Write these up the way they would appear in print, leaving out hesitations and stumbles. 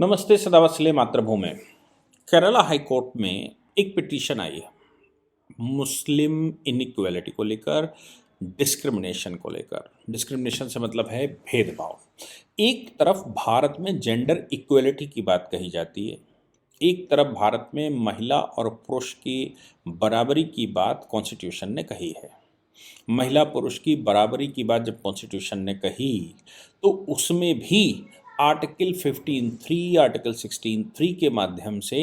नमस्ते सदावसले मातृभूमि। Kerala high court में एक पिटीशन आई है मुस्लिम इनइक्वालिटी को लेकर, डिस्क्रिमिनेशन को लेकर। डिस्क्रिमिनेशन से मतलब है भेदभाव। एक तरफ भारत में जेंडर इक्वलिटी की बात कही जाती है, एक तरफ भारत में महिला और पुरुष की बराबरी की बात कॉन्स्टिट्यूशन ने कही है। महिला पुरुष की बराबरी की बात जब कॉन्स्टिट्यूशन ने कही तो उसमें भी आर्टिकल 15(3) आर्टिकल 16(3) के माध्यम से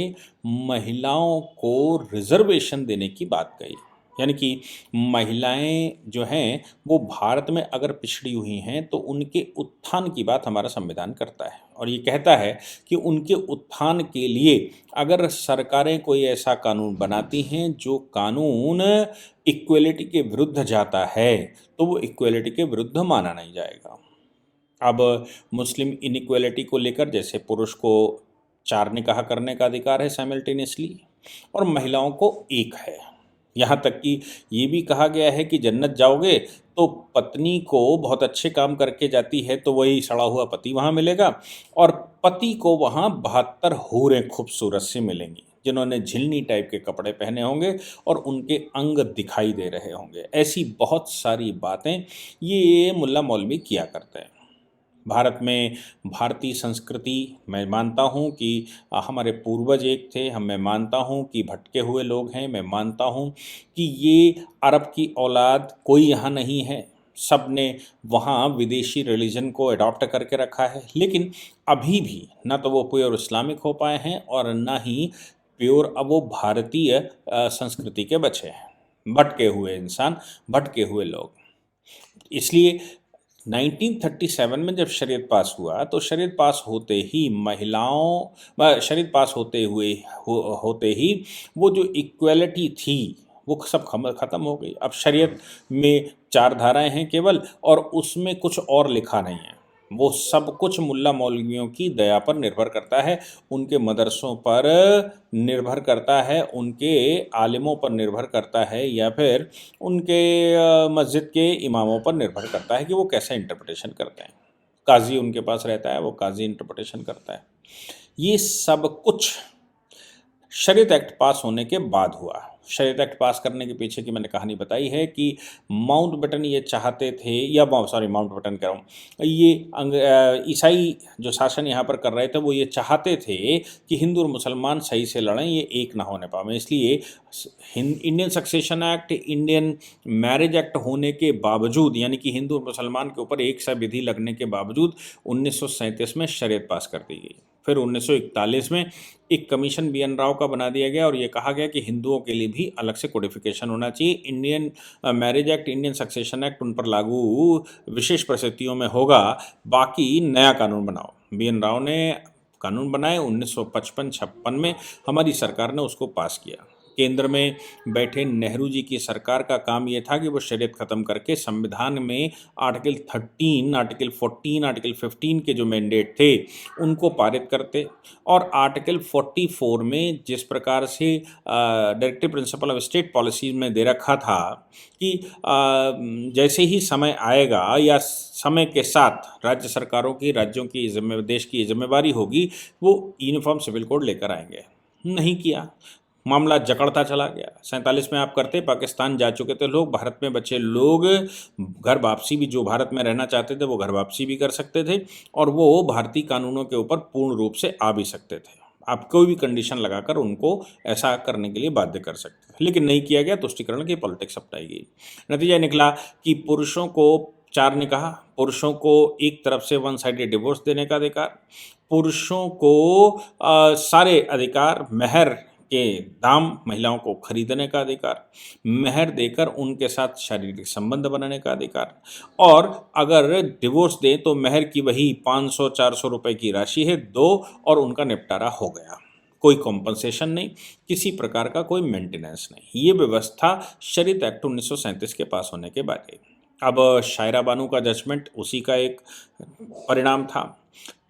महिलाओं को रिजर्वेशन देने की बात कही। यानी कि महिलाएं जो हैं वो भारत में अगर पिछड़ी हुई हैं तो उनके उत्थान की बात हमारा संविधान करता है और ये कहता है कि उनके उत्थान के लिए अगर सरकारें कोई ऐसा कानून बनाती हैं जो कानून इक्वलिटी के विरुद्ध जाता है तो वो इक्वलिटी के विरुद्ध माना नहीं जाएगा। अब मुस्लिम इनइक्वालिटी को लेकर जैसे पुरुष को 4 निकाह करने का अधिकार है साइमल्टेनियसली और महिलाओं को 1 है। यहाँ तक कि ये भी कहा गया है कि जन्नत जाओगे तो पत्नी को बहुत अच्छे काम करके जाती है तो वही सड़ा हुआ पति वहाँ मिलेगा और पति को वहाँ 72 हूरें खूबसूरत सी मिलेंगी जिन्होंने झिलनी टाइप के कपड़े पहने होंगे और उनके अंग दिखाई दे रहे होंगे। ऐसी बहुत सारी बातें ये मुल्ला मौलवी किया करते हैं। भारत में भारतीय संस्कृति मैं मानता हूँ कि हमारे पूर्वज एक थे, मैं मानता हूँ कि भटके हुए लोग हैं, मैं मानता हूँ कि ये अरब की औलाद कोई यहाँ नहीं है, सब ने वहाँ विदेशी रिलीजन को अडॉप्ट करके रखा है। लेकिन अभी भी ना तो वो प्योर इस्लामिक हो पाए हैं और ना ही प्योर अब वो भारतीय संस्कृति के बचे हैं। भटके हुए इंसान, भटके हुए लोग। इसलिए 1937 में जब शरीयत पास हुआ तो शरीयत पास होते ही शरीयत पास होते ही वो जो इक्वलिटी थी वो सब ख़त्म हो गई। अब शरीयत में 4 धाराएं हैं केवल और उसमें कुछ और लिखा नहीं है। वो सब कुछ मुल्ला मौलवियों की दया पर निर्भर करता है, उनके मदरसों पर निर्भर करता है, उनके आलिमों पर निर्भर करता है या फिर उनके मस्जिद के इमामों पर निर्भर करता है कि वो कैसे इंटरप्रिटेशन करते हैं। काजी उनके पास रहता है, वो काजी इंटरप्रिटेशन करता है। ये सब कुछ शरीयत एक्ट पास होने के बाद हुआ। शरीयत एक्ट पास करने के पीछे की मैंने कहानी बताई है कि माउंटबेटन ये चाहते थे या माउंटबेटन कह रहा हूँ, ये ईसाई जो शासन यहाँ पर कर रहे थे वो ये चाहते थे कि हिंदू और मुसलमान सही से लड़ें, ये एक ना होने पाए। इसलिए Indian succession act, Indian marriage act होने के बावजूद, यानी कि हिंदू और मुसलमान के ऊपर एक सा विधि लगने के बावजूद 1937 में शरीयत पास कर दी गई। फिर 1941 में एक कमीशन बी.एन. राव का बना दिया गया और ये कहा गया कि हिंदुओं के लिए भी अलग से कोडिफिकेशन होना चाहिए। Indian marriage act, Indian succession act उन पर लागू विशेष परिस्थितियों में होगा, बाकी नया कानून बनाओ। बी.एन. राव ने कानून बनाए 1955-56 में, हमारी सरकार ने उसको पास किया। केंद्र में बैठे नेहरू जी की सरकार का काम ये था कि वो शरीयत ख़त्म करके संविधान में आर्टिकल 13, आर्टिकल 14, आर्टिकल 15 के जो मैंडेट थे उनको पारित करते और आर्टिकल 44 में जिस प्रकार से directive principle of state policies में दे रखा था कि जैसे ही समय आएगा या समय के साथ राज्य सरकारों की, राज्यों की देश की जिम्मेवारी होगी, वो यूनिफॉर्म सिविल कोड लेकर आएंगे। नहीं किया, मामला जकड़ता चला गया। 47 में आप करते, पाकिस्तान जा चुके थे लोग, भारत में बचे लोग घर वापसी भी, जो भारत में रहना चाहते थे वो घर वापसी भी कर सकते थे और वो भारतीय कानूनों के ऊपर पूर्ण रूप से आ भी सकते थे। आप कोई भी कंडीशन लगाकर उनको ऐसा करने के लिए बाध्य कर सकते थे, लेकिन नहीं किया गया। तुष्टीकरण की पॉलिटिक्स अपनाई गई। नतीजा निकला कि पुरुषों को 4 निकाह, पुरुषों को एक तरफ से 1 साइडेड डिवोर्स देने का अधिकार, पुरुषों को सारे अधिकार, महर के दाम महिलाओं को खरीदने का अधिकार, महर देकर उनके साथ शारीरिक संबंध बनाने का अधिकार, और अगर डिवोर्स दें तो महर की वही 500-400 रुपए की राशि है, दो और उनका निपटारा हो गया। कोई कॉम्पनसेशन नहीं, किसी प्रकार का कोई मेंटेनेंस नहीं। ये व्यवस्था शरीयत एक्ट 1937 के पास होने के बाद है। अब शायरा बानो का जजमेंट उसी का एक परिणाम था।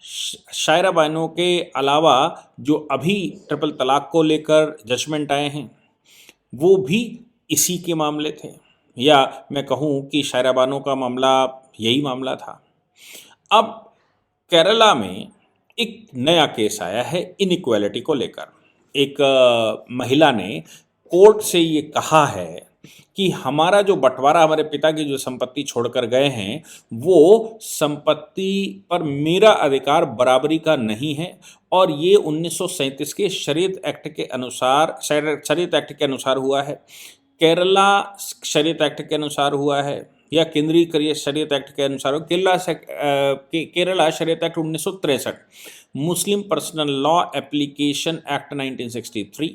शायरा बानो के अलावा जो अभी ट्रिपल तलाक को लेकर जजमेंट आए हैं वो भी इसी के मामले थे, या मैं कहूँ कि शायरा बानो का मामला यही मामला था। अब केरला में एक नया केस आया है इनइक्वालिटी को लेकर। एक महिला ने कोर्ट से ये कहा है कि हमारा जो बंटवारा हमारे पिता की जो संपत्ति छोड़कर गए हैं, वो संपत्ति पर मेरा अधिकार बराबरी का नहीं है और ये 1937 के शरीयत एक्ट के अनुसार हुआ है, केरला शरीयत एक्ट के अनुसार हुआ है या केंद्रीय शरीयत एक्ट के अनुसार केरला शरीयत एक्ट 1963, मुस्लिम पर्सनल लॉ एप्लीकेशन एक्ट 1963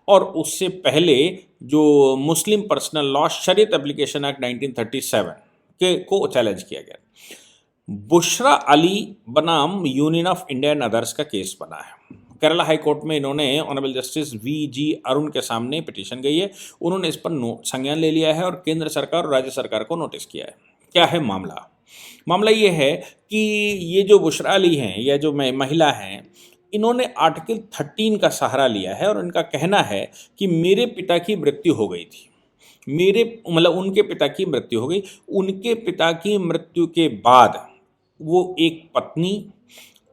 और उससे पहले जो मुस्लिम पर्सनल लॉ शरीयत एप्लीकेशन एक्ट 1937 को चैलेंज किया गया। बुशरा अली बनाम union of India and others का केस बना है। केरला हाई कोर्ट में इन्होंने ऑनरेबल जस्टिस वी.जी. अरुण के सामने पिटीशन गई है। उन्होंने इस पर संज्ञान ले लिया है और केंद्र सरकार और राज्य सरकार को नोटिस किया है। क्या है मामला ये है कि ये जो बुशरा अली हैं या जो महिला हैं, इन्होंने आर्टिकल 13 का सहारा लिया है और इनका कहना है कि मेरे पिता की मृत्यु हो गई थी, उनके पिता की मृत्यु हो गई। उनके पिता की मृत्यु के बाद वो एक पत्नी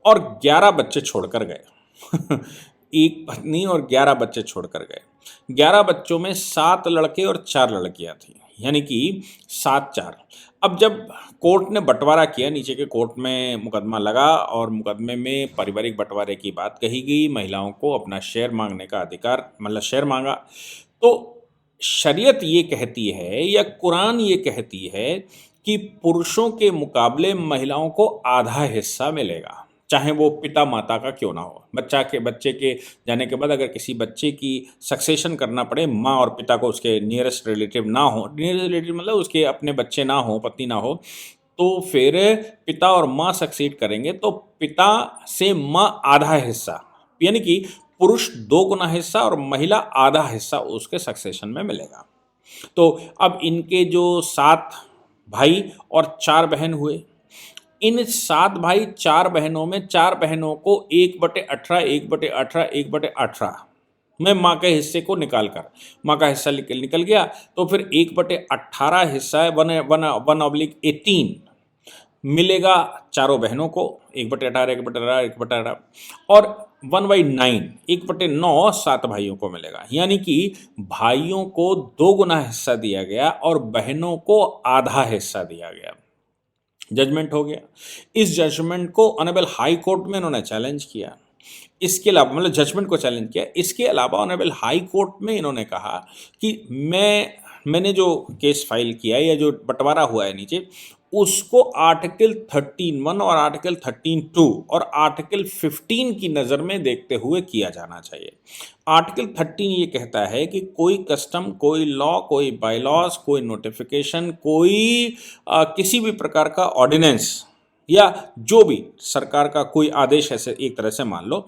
और 11 बच्चे छोड़कर गए। एक पत्नी और 11 बच्चे छोड़कर गए। 11 बच्चों में 7 लड़के और 4 लड़कियां थी, यानी कि 7-4। अब जब कोर्ट ने बंटवारा किया, नीचे के कोर्ट में मुकदमा लगा और मुकदमे में पारिवारिक बंटवारे की बात कही गई, महिलाओं को अपना शेयर मांगने का अधिकार, मतलब शेयर मांगा। तो शरीयत ये कहती है या कुरान ये कहती है कि पुरुषों के मुकाबले महिलाओं को आधा हिस्सा मिलेगा, चाहे वो पिता माता का क्यों ना हो। बच्चे के जाने के बाद अगर किसी बच्चे की सक्सेशन करना पड़े, माँ और पिता को उसके नियरेस्ट रिलेटिव ना हो, नियरेस्ट रिलेटिव मतलब उसके अपने बच्चे ना हो, पत्नी ना हो, तो फिर पिता और माँ सक्सीड करेंगे तो पिता से माँ आधा हिस्सा, यानी कि पुरुष 2 गुना हिस्सा और महिला आधा हिस्सा उसके सक्सेशन में मिलेगा। तो अब इनके जो 7 भाई और 4 बहन हुए, इन 7 भाई 4 बहनों में 4 बहनों को 1/18, 1/18, 1/18 में माँ के हिस्से को निकालकर माँ का हिस्सा निकल गया, तो फिर 1/18 हिस्सा है 1/18 मिलेगा चारों बहनों को, 1/18, 1/18, 1/18 और 1/9, 1/9 7 भाइयों को मिलेगा। यानी कि भाइयों को 2 गुना हिस्सा दिया गया और बहनों को आधा हिस्सा दिया गया। जजमेंट हो गया। इस जजमेंट को ऑनरेबल हाई कोर्ट में इन्होंने चैलेंज किया। इसके अलावा मतलब जजमेंट को चैलेंज किया। इसके अलावा ऑनरेबल हाई कोर्ट में इन्होंने कहा कि मैंने जो केस फाइल किया है या जो बंटवारा हुआ है नीचे, उसको आर्टिकल 13(1) और आर्टिकल 13(2) और आर्टिकल 15 की नज़र में देखते हुए किया जाना चाहिए। आर्टिकल 13 ये कहता है कि कोई कस्टम, कोई लॉ, कोई बायलॉज, कोई नोटिफिकेशन, कोई किसी भी प्रकार का ऑर्डिनेंस या जो भी सरकार का कोई आदेश, ऐसे एक तरह से मान लो,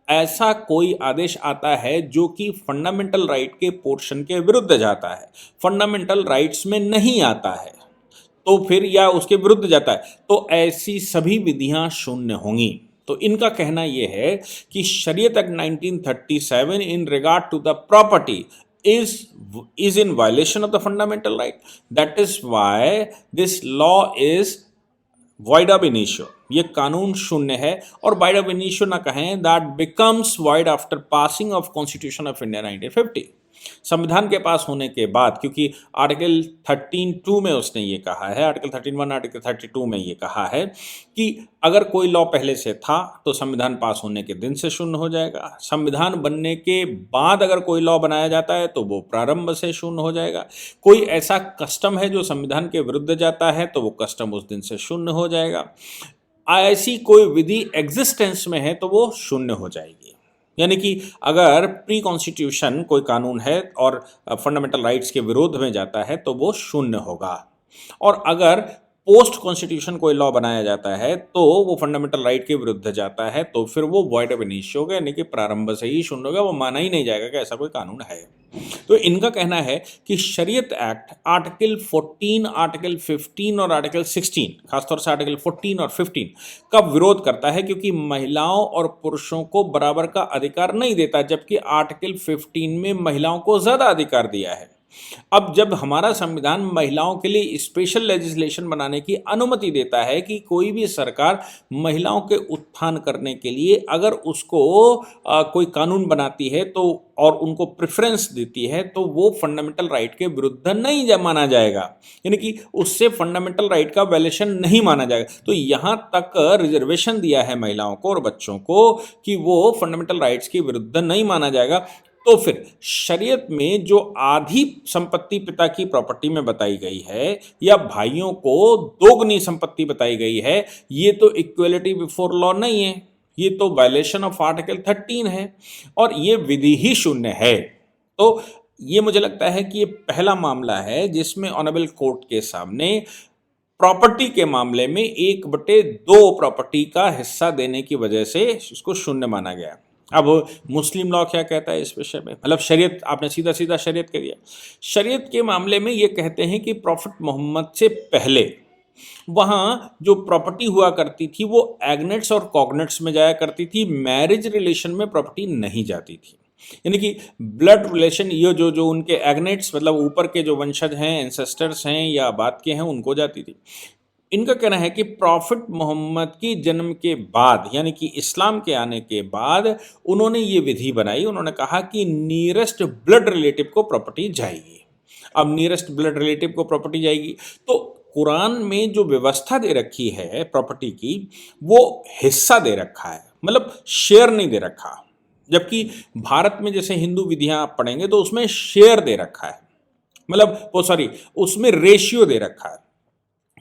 ऐसा कोई आदेश आता है जो कि फंडामेंटल राइट के पोर्शन के विरुद्ध जाता है, फंडामेंटल राइट्स में नहीं आता है, तो फिर या उसके विरुद्ध जाता है, तो ऐसी सभी विधियां शून्य होंगी। तो इनका कहना यह है कि Shariat act 1937 in regard to the property is in violation of the fundamental right. That is why this law is void ab initio. ये कानून शून्य है और void ab initio ना कहें, that becomes void after passing of Constitution of India 1950. संविधान के पास होने के बाद, क्योंकि आर्टिकल 13(2) में उसने ये कहा है, आर्टिकल 13(1), आर्टिकल 32 में ये कहा है कि अगर कोई लॉ पहले से था तो संविधान पास होने के दिन से शून्य हो जाएगा, संविधान बनने के बाद अगर कोई लॉ बनाया जाता है तो वो प्रारंभ से शून्य हो जाएगा, कोई ऐसा कस्टम है जो संविधान के विरुद्ध जाता है तो वो कस्टम उस दिन से शून्य हो जाएगा, ऐसी कोई विधि एग्जिस्टेंस में है तो वो शून्य हो जाएगी। यानी कि अगर प्री कॉन्स्टिट्यूशन कोई कानून है और फंडामेंटल राइट्स के विरोध में जाता है तो वो शून्य होगा, और अगर पोस्ट कॉन्स्टिट्यूशन कोई लॉ बनाया जाता है तो वो फंडामेंटल राइट के विरुद्ध जाता है तो फिर वो वॉइड ऑफ इनिशियो होगा, यानी कि प्रारंभ से ही शून्य होगा, वो माना ही नहीं जाएगा कि ऐसा कोई कानून है। तो इनका कहना है कि शरीयत एक्ट आर्टिकल 14, आर्टिकल 15 और आर्टिकल 16, खासतौर से आर्टिकल 14 और 15 का विरोध करता है, क्योंकि महिलाओं और पुरुषों को बराबर का अधिकार नहीं देता, जबकि आर्टिकल 15 में महिलाओं को ज़्यादा अधिकार दिया है। अब जब हमारा संविधान महिलाओं के लिए स्पेशल लेजिस्लेशन बनाने की अनुमति देता है कि कोई भी सरकार महिलाओं के उत्थान करने के लिए अगर उसको कोई कानून बनाती है तो और उनको प्रेफरेंस देती है तो वो फंडामेंटल राइट के विरुद्ध नहीं माना जाएगा, यानी कि उससे फंडामेंटल राइट का वायलेशन नहीं माना जाएगा। तो यहाँ तक रिजर्वेशन दिया है महिलाओं को और बच्चों को कि वो फंडामेंटल राइट्स के विरुद्ध नहीं माना जाएगा। तो फिर शरीयत में जो आधी संपत्ति पिता की प्रॉपर्टी में बताई गई है या भाइयों को दोगुनी संपत्ति बताई गई है, ये तो इक्वलिटी बिफोर लॉ नहीं है, ये तो वायलेशन ऑफ आर्टिकल 13 है और ये विधि ही शून्य है। तो ये मुझे लगता है कि ये पहला मामला है जिसमें ऑनरेबल कोर्ट के सामने प्रॉपर्टी के मामले में 1/2 प्रॉपर्टी का हिस्सा देने की वजह से इसको शून्य माना गया। अब मुस्लिम लॉ क्या कहता है इस विषय में, मतलब शरीयत, आपने सीधा सीधा शरीयत कह दिया। शरीयत के मामले में ये कहते हैं कि प्रॉफिट मोहम्मद से पहले वहाँ जो प्रॉपर्टी हुआ करती थी वो एग्नेट्स और कॉग्नेट्स में जाया करती थी, मैरिज रिलेशन में प्रॉपर्टी नहीं जाती थी। यानी कि ब्लड रिलेशन ये जो उनके एग्नेट्स मतलब ऊपर के जो वंशज हैं, एंसेस्टर्स हैं या बाद के हैं, उनको जाती थी। इनका कहना है कि प्रॉफिट मोहम्मद की जन्म के बाद यानी कि इस्लाम के आने के बाद उन्होंने ये विधि बनाई। उन्होंने कहा कि नियरेस्ट ब्लड रिलेटिव को प्रॉपर्टी जाएगी। अब नियरेस्ट ब्लड रिलेटिव को प्रॉपर्टी जाएगी तो कुरान में जो व्यवस्था दे रखी है प्रॉपर्टी की वो हिस्सा दे रखा है, मतलब शेयर नहीं दे रखा। जबकि भारत में जैसे हिंदू विधियां आप पढ़ेंगे तो उसमें शेयर दे रखा है, मतलब वो सॉरी उसमें रेशियो दे रखा है।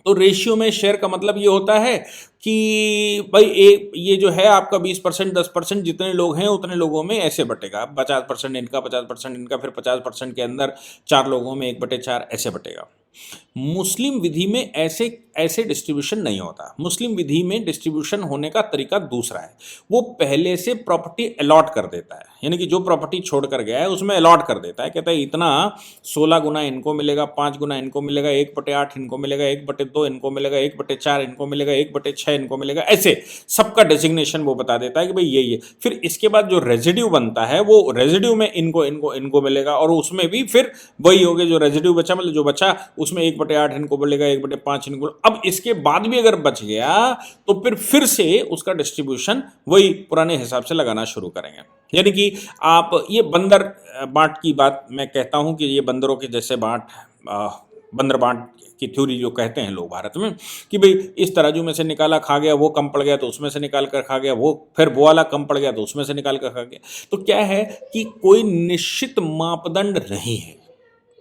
तो रेशियो में शेयर का मतलब ये होता है कि भाई ये जो है आपका 20% 10% जितने लोग हैं उतने लोगों में ऐसे बटेगा, 50% इनका 50% इनका, फिर 50% के अंदर 4 लोगों में 1/4 ऐसे बटेगा। मुस्लिम विधि में ऐसे डिस्ट्रीब्यूशन नहीं होता। मुस्लिम विधि में डिस्ट्रीब्यूशन होने का तरीका दूसरा है, वो पहले से प्रॉपर्टी अलॉट कर देता है, यानी कि जो प्रॉपर्टी छोड़ कर गया है उसमें अलॉट कर देता है। कहता है इतना 16 गुना इनको मिलेगा, 5 गुना इनको मिलेगा, 1/8 इनको मिलेगा, 1/2 इनको मिलेगा, 1/4 इनको मिलेगा, 1/6 इनको मिलेगा, ऐसे सबका डेजिग्नेशन वो बता देता है कि भाई ये। फिर इसके बाद जो रेजिड्यू बनता है वो रेजिड्यू में इनको इनको इनको मिलेगा और उसमें भी फिर वही हो गया जो रेजिड्यू बचा, मतलब जो बचा उसमें 1/8 इनको मिलेगा, 1/5 इनको। अब इसके बाद भी अगर बच गया तो फिर से उसका डिस्ट्रीब्यूशन वही पुराने हिसाब से लगाना शुरू करेंगे। यानी कि आप ये बंदर बांट की बात मैं कहता हूं कि ये बंदरों के जैसे बंदर बांट की थ्योरी जो कहते हैं लोग भारत में कि भाई इस तराजू में से निकाला खा गया, वो कम पड़ गया तो उसमें से निकाल कर खा गया, वो फिर वो वाला कम पड़ गया तो उसमें से निकाल कर खा गया। तो क्या है कि कोई निश्चित मापदंड नहीं है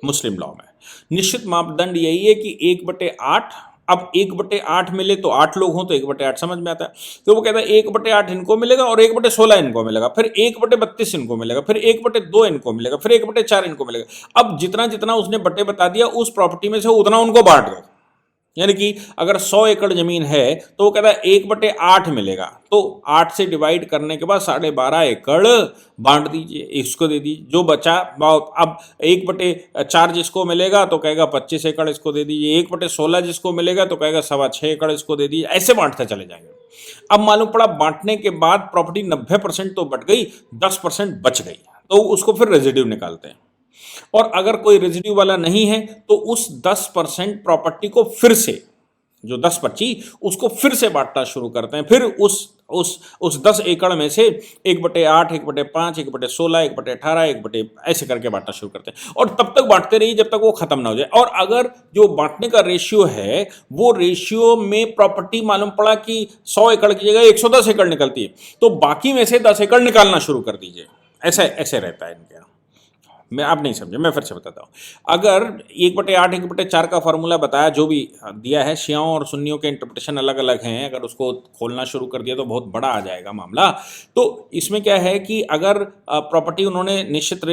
मुस्लिम लॉ में। निश्चित मापदंड यही है कि 1/8, अब 1/8 मिले तो 8 लोग हों तो 1/8 समझ में आता है। तो वो कहता है 1/8 इनको मिलेगा और 1/16 इनको मिलेगा, फिर 1/32 इनको मिलेगा, फिर 1/2 इनको मिलेगा, फिर 1/4 इनको मिलेगा। अब जितना जितना उसने बटे बता दिया उस प्रॉपर्टी में से उतना उनको बांट गए। यानी कि अगर 100 एकड़ जमीन है तो वो कहता है 1/8 मिलेगा, तो 8 से डिवाइड करने के बाद 12.5 एकड़ बांट दीजिए, इसको दे दीजिए। जो बचा अब 1/4 जिसको मिलेगा तो कहेगा 25 एकड़ इसको दे दीजिए, 1/16 जिसको मिलेगा तो कहेगा 6.25 एकड़ इसको दे दीजिए, ऐसे बांटते चले जाएंगे। अब मालूम पड़ा बांटने के बाद प्रॉपर्टी 90% तो बट गई, 10% बच गई, तो उसको फिर रेजिड्यू निकालते हैं। और अगर कोई रेजिड्यू वाला नहीं है तो उस 10% प्रॉपर्टी को फिर से जो 10 बची उसको फिर से बांटना शुरू करते हैं। फिर उस 10 एकड़ में से 1/8, 1/5, 1/16, 1/18, ऐसे करके बांटना शुरू करते हैं और तब तक बांटते रहिए जब तक वो खत्म ना हो जाए। और अगर जो बांटने का रेशियो है वो रेशियो में प्रॉपर्टी मालूम पड़ा कि 100 एकड़ की जगह 110 एकड़ निकलती है तो बाकी में से 10 एकड़ निकालना शुरू कर दीजिए। ऐसे रहता है इनके। मैं आप नहीं समझे, मैं फिर से बताता हूँ। अगर 1/8, 1/4 का फॉर्मूला बताया जो भी दिया है, शियाओं और सुन्नियों के इंटरप्रिटेशन अलग अलग हैं, अगर उसको खोलना शुरू कर दिया तो बहुत बड़ा आ जाएगा मामला। तो इसमें क्या है कि अगर प्रॉपर्टी उन्होंने निश्चित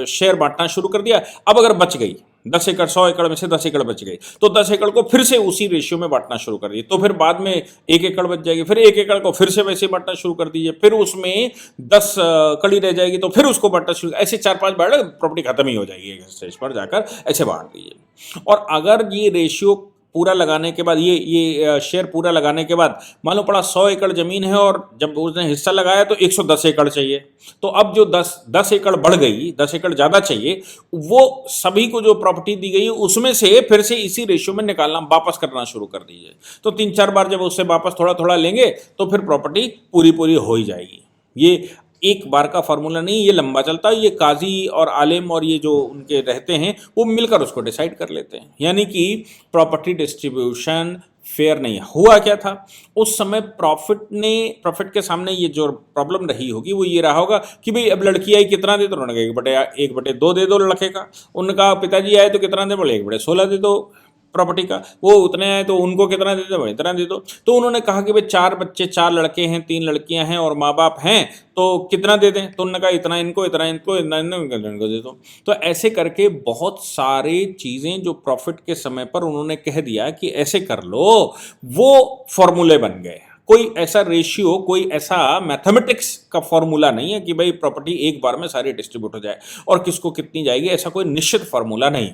शेयर बांटना शुरू कर दिया, अब अगर बच गई 10 एकड़, 100 एकड़ में से 10 एकड़ बच गई तो 10 एकड़ को फिर से उसी रेशियो में बांटना शुरू कर दिए, तो फिर बाद में 1 एकड़ बच जाएगी, फिर 1 एकड़ को फिर से वैसे बांटना शुरू कर दीजिए, फिर उसमें 10 कड़ी रह जाएगी तो फिर उसको बांटना शुरू, ऐसे 4-5 बार प्रॉपर्टी खत्म ही हो जाएगी एक स्टेज पर जाकर, ऐसे बांट दीजिए। और अगर ये रेशियो पूरा लगाने के बाद ये शेयर पूरा लगाने के बाद मान लो पड़ा 100 एकड़ ज़मीन है और जब उसने हिस्सा लगाया तो 110 एकड़ चाहिए। तो अब जो 10 एकड़ बढ़ गई, 10 एकड़ ज़्यादा चाहिए, वो सभी को जो प्रॉपर्टी दी गई उसमें से फिर से इसी रेशियो में निकालना, वापस करना शुरू कर दीजिए। तो 3-4 बार जब उससे वापस थोड़ा थोड़ा लेंगे तो फिर प्रॉपर्टी पूरी पूरी हो ही जाएगी। ये एक बार का फार्मूला नहीं, ये लंबा चलता है। ये काजी और आलिम और ये जो उनके रहते हैं वो मिलकर उसको डिसाइड कर लेते हैं। यानी कि प्रॉपर्टी डिस्ट्रीब्यूशन फेयर नहीं हुआ। क्या था उस समय, प्रॉफिट के सामने ये जो प्रॉब्लम रही होगी वो ये रहा होगा कि भाई अब लड़की आई कितना दे दो, उन्होंने कहा 1/2 दे दो लड़के का। उनका पिताजी आए तो कितना दे, बोले 1/16 दे दो प्रॉपर्टी का। वो उतने आए तो उनको कितना दे दो, इतना दे दो। तो उन्होंने कहा कि भाई 4 बच्चे, 4 लड़के हैं, 3 लड़कियां हैं और माँ बाप हैं, तो कितना दे दें। तो उन्होंने कहा इतना इनको, इतना इनको, इतना इनको दे दो। तो ऐसे करके बहुत सारी चीज़ें जो प्रॉफिट के समय पर उन्होंने कह दिया कि ऐसे कर लो, वो फॉर्मूले बन गए। कोई ऐसा रेशियो, कोई ऐसा मैथमेटिक्स का फॉर्मूला नहीं है कि भाई प्रॉपर्टी एक बार में सारी डिस्ट्रीब्यूट हो जाए और किसको कितनी जाएगी, ऐसा कोई निश्चित फॉर्मूला नहीं।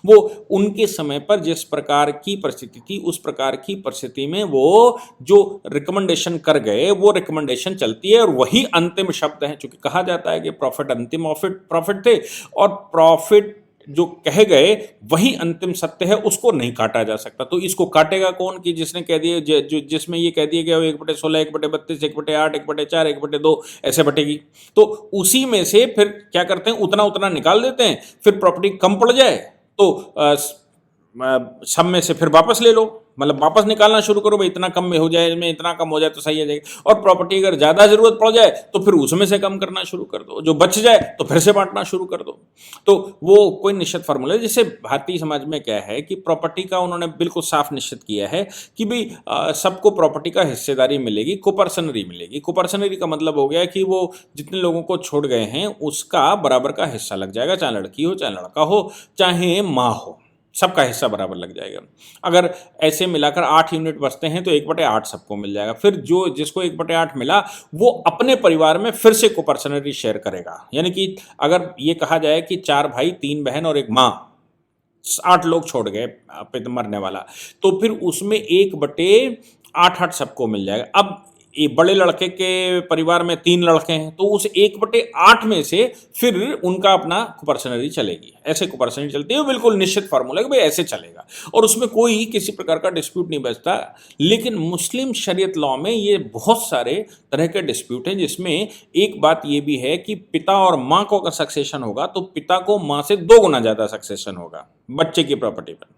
वो उनके समय पर जिस प्रकार की परिस्थिति थी उस प्रकार की परिस्थिति में वो जो रिकमेंडेशन कर गए वो रिकमेंडेशन चलती है और वही अंतिम शब्द है। चूंकि कहा जाता है कि प्रॉफिट अंतिम प्रॉफिट थे और प्रॉफिट जो कहे गए वही अंतिम सत्य है, उसको नहीं काटा जा सकता। तो इसको काटेगा कौन कि जिसने कह दिया, जो जिसमें ये कह दिया गया 1/16, 1/32, 1/8, 1/4, 1/2 ऐसे बटेगी। तो उसी में से फिर क्या करते हैं, उतना उतना निकाल देते हैं। फिर प्रॉपर्टी कम पड़ जाए तो सब में से फिर वापस ले लो, मतलब वापस निकालना शुरू करो, भाई इतना कम में हो जाए, इसमें इतना कम हो जाए तो सही आ जाएगा। और प्रॉपर्टी अगर ज़्यादा ज़रूरत पड़ जाए तो फिर उसमें से कम करना शुरू कर दो, जो बच जाए तो फिर से बांटना शुरू कर दो। तो वो कोई निश्चित फार्मूला है। जैसे भारतीय समाज में क्या है कि प्रॉपर्टी का उन्होंने बिल्कुल साफ निश्चित किया है कि भाई सबको प्रॉपर्टी का हिस्सेदारी मिलेगी, कोपर्सनरी मिलेगी। कोपर्सनरी का मतलब हो गया कि वो जितने लोगों को छोड़ गए हैं उसका बराबर का हिस्सा लग जाएगा, चाहे लड़की हो, चाहे लड़का हो, चाहे माँ हो, सबका हिस्सा बराबर लग जाएगा। अगर ऐसे मिलाकर 8 यूनिट बचते हैं तो 1/8 सबको मिल जाएगा। फिर जो जिसको 1/8 मिला वो अपने परिवार में फिर से कोपर्सनरी शेयर करेगा। यानी कि अगर ये कहा जाए कि 4 भाई, 3 बहन और 1 माँ, 8 लोग छोड़ गए मरने वाला, तो फिर उसमें 1/8 सबको मिल जाएगा। अब ये बड़े लड़के के परिवार में 3 लड़के हैं तो उस 1/8 में से फिर उनका अपना कोपर्सनरी चलेगी। ऐसे कोपर्सनरी चलती है, बिल्कुल निश्चित फार्मूला है कि भाई ऐसे चलेगा और उसमें कोई किसी प्रकार का डिस्प्यूट नहीं बचता। लेकिन मुस्लिम शरीयत लॉ में ये बहुत सारे तरह के डिस्प्यूट हैं, जिसमें एक बात ये भी है कि पिता और माँ को अगर सक्सेशन होगा तो पिता को माँ से 2 गुना ज़्यादा सक्सेशन होगा बच्चे की प्रॉपर्टी पर।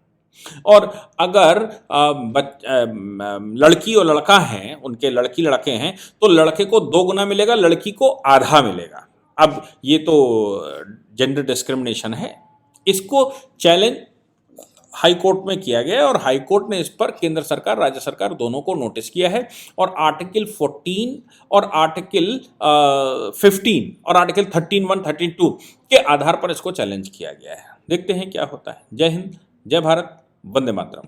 और अगर लड़की और लड़का हैं, उनके लड़की लड़के हैं, तो लड़के को 2 गुना मिलेगा, लड़की को आधा मिलेगा। अब ये तो जेंडर डिस्क्रिमिनेशन है। इसको चैलेंज हाई कोर्ट में किया गया और हाई कोर्ट ने इस पर केंद्र सरकार, राज्य सरकार दोनों को नोटिस किया है और आर्टिकल 14 और आर्टिकल 15 और आर्टिकल 13(1), 32 के आधार पर इसको चैलेंज किया गया है। देखते हैं क्या होता है। जय हिंद, जय भारत, वंदे मातरम।